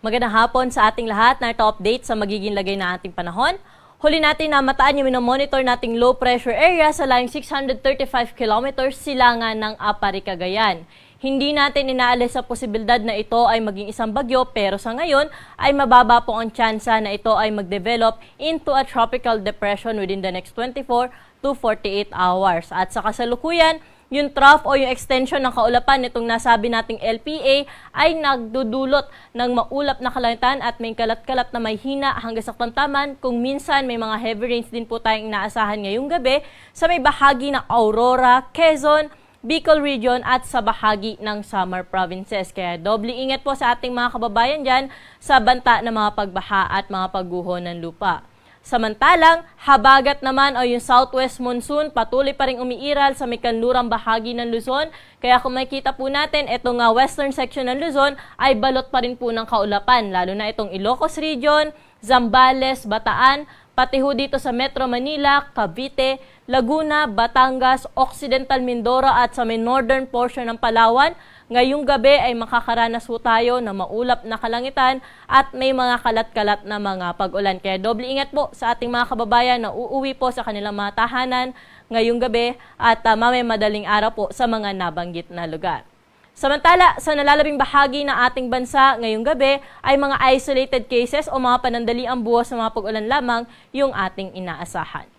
Magandang hapon sa ating lahat. Narito update sa magiging lagay na ating panahon. Huli natin na mataan yung minomonitor nating low pressure area sa layong 635 kilometers silangan ng Apari, Cagayan. Hindi natin inaalis sa posibilidad na ito ay maging isang bagyo, pero sa ngayon ay mababa po ang tsansa na ito ay mag-develop into a tropical depression within the next 24 to 48 hours. At sa kasalukuyan, yung trough o yung extension ng kaulapan nitong nasabi nating LPA ay nagdudulot ng maulap na kalangitan at may kalat-kalat na may hina hanggang sa tamtaman. Kung minsan may mga heavy rains din po tayong inaasahan ngayong gabi sa may bahagi ng Aurora, Quezon, Bicol Region at sa bahagi ng Samar Provinces. Kaya doble ingat po sa ating mga kababayan dyan sa banta ng mga pagbaha at mga pagguho ng lupa. Samantalang, habagat naman o yung southwest monsoon patuloy pa rin umiiral sa may kanlurang bahagi ng Luzon. Kaya kung makikita po natin, itong western section ng Luzon ay balot pa rin po ng kaulapan. Lalo na itong Ilocos Region, Zambales, Bataan, pati ho dito sa Metro Manila, Cavite, Laguna, Batangas, Occidental Mindoro at sa may northern portion ng Palawan. Ngayong gabi ay makakaranas po tayo ng maulap na kalangitan at may mga kalat-kalat na mga pag-ulan. Kaya doble ingat po sa ating mga kababayan na uuwi po sa kanilang mga tahanan ngayong gabi at mamaya madaling araw po sa mga nabanggit na lugar. Samantala, sa nalalabing bahagi ng ating bansa ngayong gabi ay mga isolated cases o mga panandaliang buhos ng mga pag-ulan lamang yung ating inaasahan.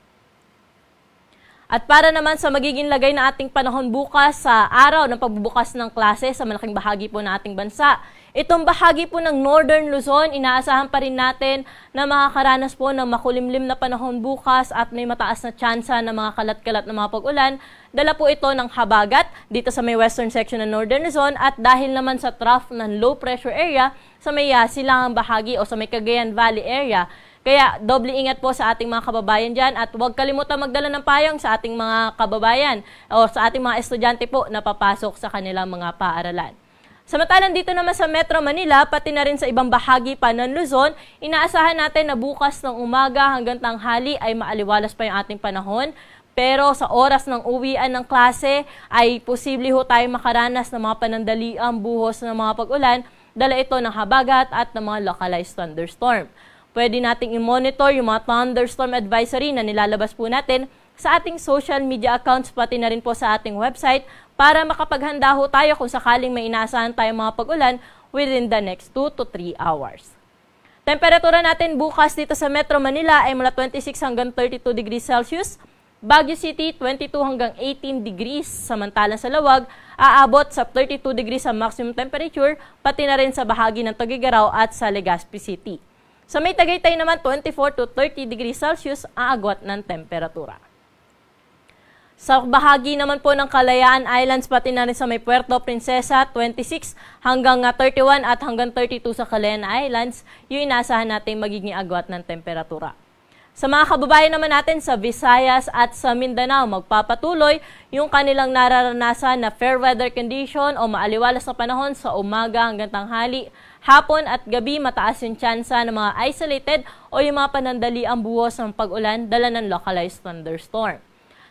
At para naman sa magiging lagay na ating panahon bukas sa araw ng pagbubukas ng klase sa malaking bahagi po ng ating bansa. Itong bahagi po ng Northern Luzon, inaasahan pa rin natin na makakaranas po ng makulimlim na panahon bukas at may mataas na tsansa ng mga kalat-kalat na mga pag-ulan. Dala po ito ng habagat dito sa may western section ng Northern Luzon at dahil naman sa trough ng low pressure area sa may silangang bahagi o sa may Cagayan Valley area. Kaya doble ingat po sa ating mga kababayan dyan at huwag kalimutan magdala ng payong sa ating mga kababayan o sa ating mga estudyante po na papasok sa kanilang mga paaralan. Samantalang dito naman sa Metro Manila, pati na rin sa ibang bahagi pa ng Luzon, inaasahan natin na bukas ng umaga hanggang tanghali ay maaliwalas pa yung ating panahon. Pero sa oras ng uwian ng klase ay posible ho tayo makaranas ng mga panandaliang buhos ng mga pag-ulan, dala ito ng habagat at ng mga localized thunderstorm. Pwede nating i-monitor yung mga thunderstorm advisory na nilalabas po natin sa ating social media accounts pati na rin po sa ating website para makapaghanda ho tayo kung sakaling may inaasahan tayong mga pag-ulan within the next 2 to 3 hours. Temperatura natin bukas dito sa Metro Manila ay mula 26 hanggang 32 degrees Celsius, Baguio City 22 hanggang 18 degrees, samantalang sa Lawag aabot sa 32 degrees ang maximum temperature pati na rin sa bahagi ng Tuguegarao at sa Legazpi City. Sa may Tagaytay naman, 24 to 30 degrees Celsius ang agwat ng temperatura. Sa bahagi naman po ng Kalayaan Islands, pati na rin sa may Puerto Princesa, 26 hanggang 31 at hanggang 32 sa Kalayaan Islands, yung inaasahan natin magiging agwat ng temperatura. Sa mga kababayan naman natin sa Visayas at sa Mindanao, magpapatuloy yung kanilang nararanasan na fair weather condition o maaliwalas na panahon sa umaga hanggang tanghali. Hapon at gabi, mataas yung tsansa ng mga isolated o yung mga panandaliang buhos ng pag-ulan dala ng localized thunderstorm.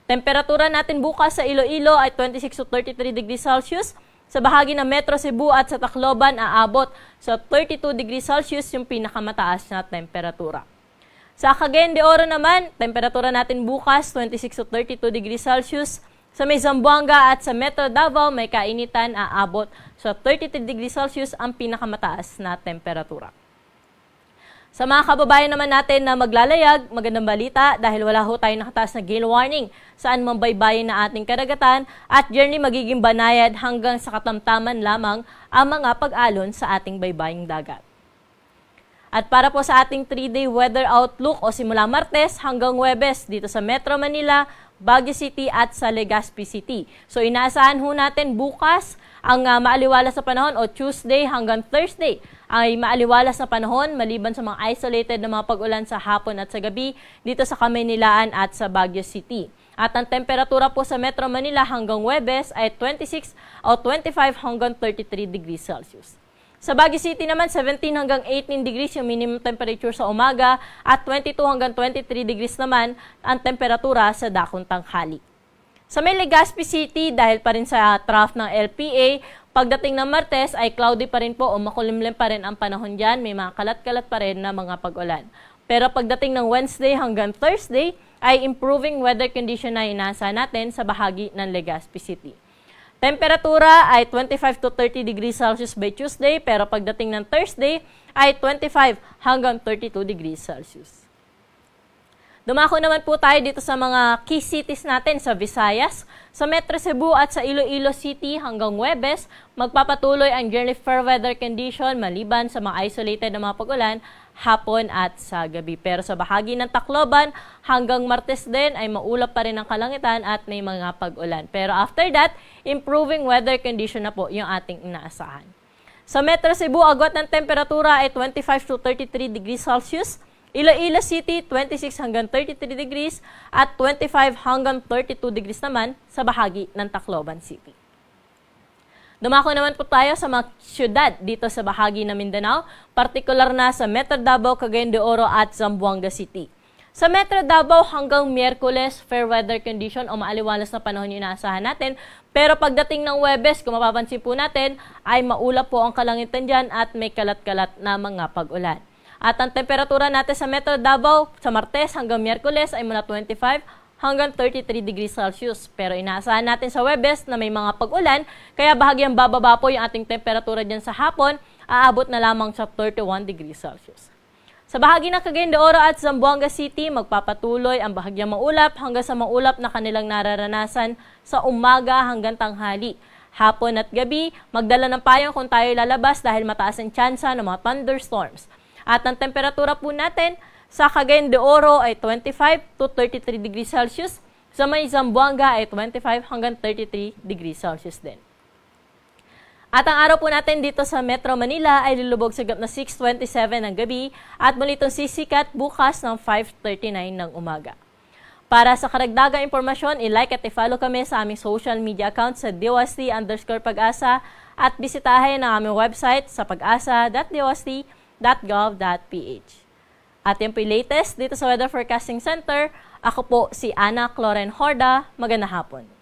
Temperatura natin bukas sa Iloilo ay 26 to 33 degrees Celsius. Sa bahagi ng Metro Cebu at sa Tacloban, aabot sa 32 degrees Celsius yung pinakamataas na temperatura. Sa Cagayan de Oro naman, temperatura natin bukas 26 to 32 degrees Celsius. Sa may Zamboanga at sa Metro Davao, may kainitan aabot sa 33 degrees Celsius ang pinakamataas na temperatura. Sa mga kababayan naman natin na maglalayag, magandang balita dahil wala ho tayo nakataas na gale warning saan mang baybayin na ating karagatan at journey magiging banayad hanggang sa katamtaman lamang ang mga pag-alon sa ating baybaying dagat. At para po sa ating 3-day weather outlook o simula Martes hanggang Huwebes dito sa Metro Manila, Baguio City at sa Legazpi City. So inaasahan ho natin bukas ang maaliwalas na panahon o Tuesday hanggang Thursday ay maaliwalas na panahon maliban sa mga isolated na mga pag-ulan sa hapon at sa gabi dito sa Kamaynilaan at sa Baguio City. At ang temperatura po sa Metro Manila hanggang Huwebes ay 26 o 25 hanggang 33 degrees Celsius. Sa Baguio City naman, 17 hanggang 18 degrees yung minimum temperature sa umaga at 22 hanggang 23 degrees naman ang temperatura sa dakong tanghali. Sa may Legazpi City, dahil pa rin sa trough ng LPA, Pagdating ng Martes ay cloudy pa rin po o makulimlim pa rin ang panahon dyan. May mga kalat-kalat pa rin na mga pag-ulan. Pero pagdating ng Wednesday hanggang Thursday ay improving weather condition na inaasahan natin sa bahagi ng Legazpi City. Temperatura ay 25 to 30 degrees Celsius by Tuesday, pero pagdating ng Thursday ay 25 hanggang 32 degrees Celsius. Dumako naman po tayo dito sa mga key cities natin sa Visayas. Sa Metro Cebu at sa Iloilo City hanggang Huwebes, magpapatuloy ang generally fair weather condition maliban sa mga isolated na mga pag-ulan hapon at sa gabi. Pero sa bahagi ng Tacloban hanggang Martes din ay maulap pa rin ang kalangitan at may mga pag-ulan. Pero after that, improving weather condition na po yung ating inaasahan. Sa Metro Cebu, agwat ng temperatura ay 25 to 33 degrees Celsius. Iloilo City, 26 hanggang 33 degrees at 25 hanggang 32 degrees naman sa bahagi ng Tacloban City. Dumako naman po tayo sa mga syudad dito sa bahagi ng Mindanao, partikular na sa Metro Davao, Cagayan de Oro at Zamboanga City. Sa Metro Davao hanggang Miyerkules, fair weather condition o maaliwalas na panahon yung inaasahan natin. Pero pagdating ng Huwebes, kung mapapansin po natin, ay maulap po ang kalangitan dyan at may kalat-kalat na mga pag-ulan. At ang temperatura natin sa Metro Davao sa Martes hanggang Miyerkules ay mula 25 hanggang 33 degrees Celsius. Pero inaasahan natin sa Huwebes na may mga pag-ulan, kaya bahagyang bababa po yung ating temperatura dyan sa hapon, aabot na lamang sa 31 degrees Celsius. Sa bahagi ng Cagayan de Oro at Zamboanga City, magpapatuloy ang bahagyang maulap hanggang sa maulap na kanilang nararanasan sa umaga hanggang tanghali. Hapon at gabi, magdala ng payong kung tayo lalabas dahil mataas ang tsansa ng mga thunderstorms. At ang temperatura po natin sa Cagayan de Oro ay 25 to 33 degrees Celsius. Sa may Zamboanga ay 25 hanggang 33 degrees Celsius din. At ang araw po natin dito sa Metro Manila ay lulubog sa gap na 6:27 ng gabi at muli itong sisikat bukas ng 5:39 ng umaga. Para sa karagdagang impormasyon, i-like at i-follow kami sa aming social media account sa DOST_Pag-asa at bisitahin ang aming website sa pag-asa.dost.gov.ph. At yan po yung latest dito sa Weather Forecasting Center. Ako po si Ana Cloren Horda. Magandang hapon.